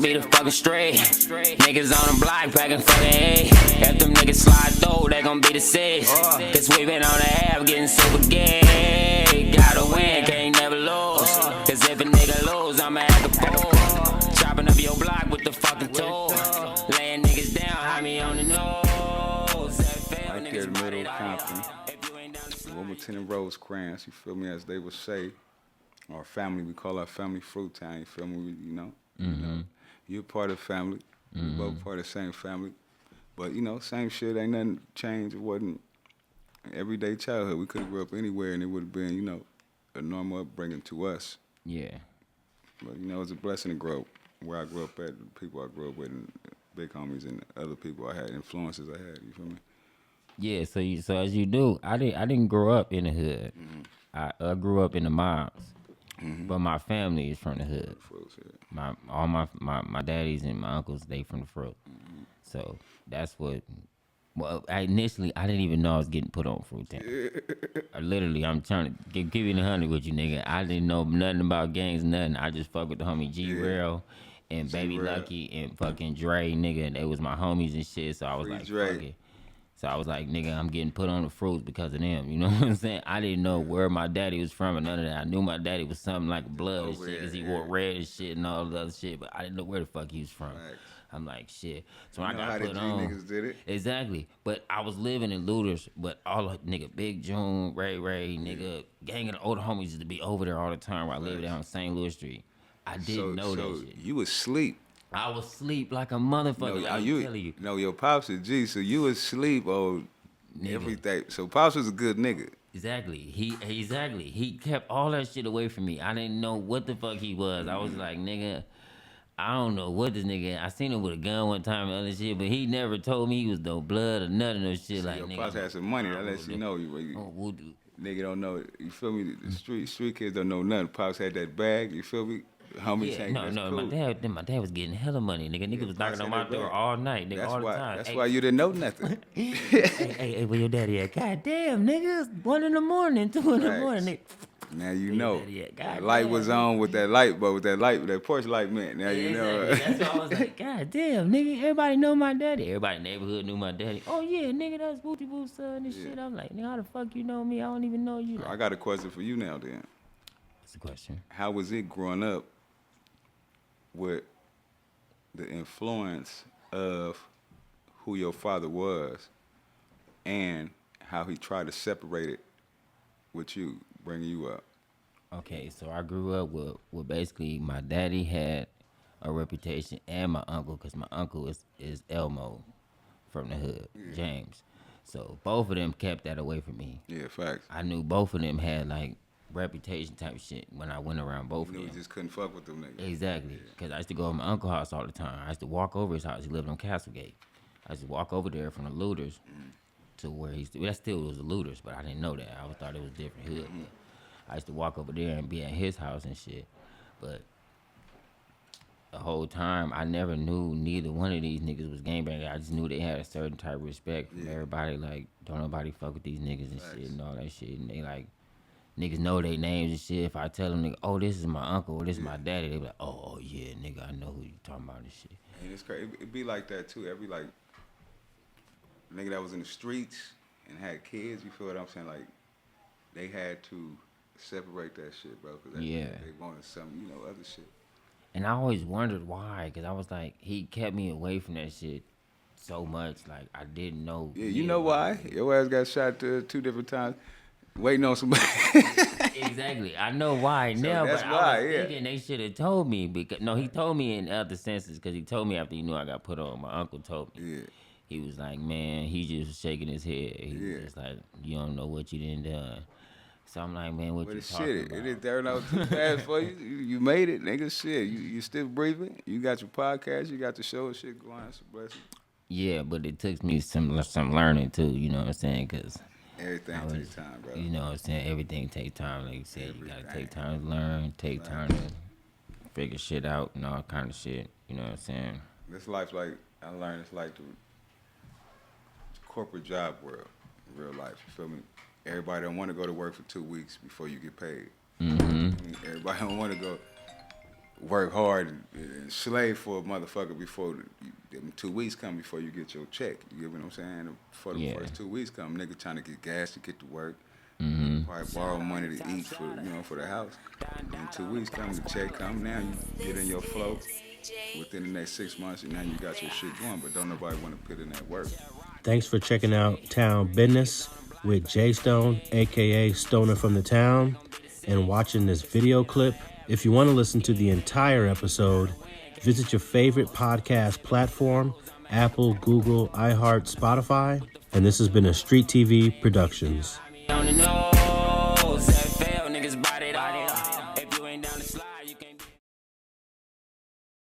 be the fucking straight. Niggas on the block packing fucking A. If them niggas slide through, they gon' be the six. Cause we been on the app getting super gay. Gotta win, can't never lose. Cause if a nigga lose, I'ma act a fool. Chopping up your block with the fucking tool. Laying niggas down, hide me on the nose. Right there in the middle of Compton. Wilmington and Rosecrans, you feel me, as they would say. Our family, we call our family Fruit Town, you feel me, you know? You know, you're part of the family, we're both part of the same family. But, you know, same shit, ain't nothing changed. It wasn't everyday childhood. We could have grew up anywhere and it would have been, you know, a normal upbringing to us. Yeah. But, you know, it's a blessing to grow up where I grew up at, the people I grew up with, and big homies and other people I had, influences I had, you feel me? Yeah, so as you do, I didn't grow up in the hood. I grew up in the mobs. But my family is from the hood. All my daddies and my uncles, they from the Fruit. So that's what. Well, initially I didn't even know I was getting put on Fruit Town. Literally, I'm trying to give you the 100 with you, nigga. I didn't know nothing about gangs, nothing. I just fuck with the homie G-Rail and Baby Lucky and fucking Dre, nigga. And they was my homies and shit. So I was like, fuck it. So I was like, nigga, I'm getting put on the Fruits because of them. You know what I'm saying? I didn't know where my daddy was from or none of that. I knew my daddy was something like blood and shit because he wore red and shit and all the other shit. But I didn't know where the fuck he was from. Right. I'm like, shit. So when I got put on. Niggas did it. Exactly. But I was living in Looters, but all the nigga, Big June, Ray, nigga, gang of the older homies used to be over there all the time where I lived down on St. Louis Street. I didn't know that shit. You was asleep. I was asleep like a motherfucker. I'm telling you. No, your pops is G, so you was asleep on everything. So pops was a good nigga. Exactly. He kept all that shit away from me. I didn't know what the fuck he was. I was like, nigga, I don't know what this nigga. I seen him with a gun one time and other shit, but he never told me he was no blood or nothing or shit. So like, your nigga, pops had some money. That lets you know. Nigga don't know. You feel me? The street kids don't know nothing. Pops had that bag. You feel me? Homies cool. My dad was getting hella money, nigga. Nigga was knocking on my door all night, nigga, all the time. That's why you didn't know nothing. hey, where your daddy at? God damn, nigga, it's 1 in the morning, 2 in the morning, nigga. Now you know. The light was on with that light, but with that porch light meant. Now you know. That's why I was like, God damn, nigga, everybody know my daddy. Everybody in the neighborhood knew my daddy. Oh yeah, nigga, that's Booty Boo's son and shit. I'm like, nigga, how the fuck you know me? I don't even know you. I got a question for you now then. What's the question? How was it growing up with the influence of who your father was and how he tried to separate it with you, bringing you up? Okay, so I grew up with basically my daddy had a reputation and my uncle, because my uncle is Elmo from the hood, James. So both of them kept that away from me. Yeah, facts. I knew both of them had like reputation type shit when I went around both of them. You just couldn't fuck with them niggas. Exactly, because I used to go to my uncle's house all the time. I used to walk over his house. He lived on Castlegate. I used to walk over there from the Looters to where that still was the Looters, but I didn't know that. I thought it was different hood. I used to walk over there and be at his house and shit. But the whole time, I never knew neither one of these niggas was gangbangers. I just knew they had a certain type of respect from everybody. Like, don't nobody fuck with these niggas and shit and all that shit. And they like, niggas know their names and shit. If I tell them, nigga, oh, this is my uncle or this is my daddy, they be like, oh, yeah, nigga, I know who you talking about and shit. And it's crazy. It be like that, too. Every, like, nigga that was in the streets and had kids, you feel what I'm saying? Like, they had to separate that shit, bro, because they wanted some, other shit. And I always wondered why, because I was like, he kept me away from that shit so much. Like, I didn't know. Yeah, you know why? Your ass got shot 2 different times waiting on somebody. Exactly. I know why now, but I was thinking they should have told me. Because he told me in other senses, because he told me after he knew I got put on. My uncle told me. Yeah. He was like, man, he just shaking his head. He was just like, you don't know what you done done. So I'm like, man, what you talking about? It didn't turn out too fast for you. You made it, nigga. Shit, you still breathing. You got your podcast. You got the show and shit going. It's a blessing. Yeah, but it took me some learning too. You know what I'm saying? Because everything takes time, bro. You know what I'm saying? Everything takes time. Like you said, you gotta take time to learn, take time to figure shit out and all kind of shit. You know what I'm saying? This life, like I learned, it's like the corporate job world, real life. You feel me? Everybody don't want to go to work for 2 weeks before you get paid. Mm-hmm. Everybody don't want to go work hard and slave for a motherfucker before them 2 weeks come before you get your check. You get what I'm saying? Before the first 2 weeks come, nigga trying to get gas to get to work. Probably borrow money to eat for for the house. And 2 weeks come, the check come. Now you get in your flow within the next 6 months, and now you got your shit going. But don't nobody want to put in that work. Thanks for checking out Town Bidness with Jay Stone, aka Stoner from the Town, and watching this video clip. If you want to listen to the entire episode, visit your favorite podcast platform, Apple, Google, iHeart, Spotify. And this has been a StreetTV Productions.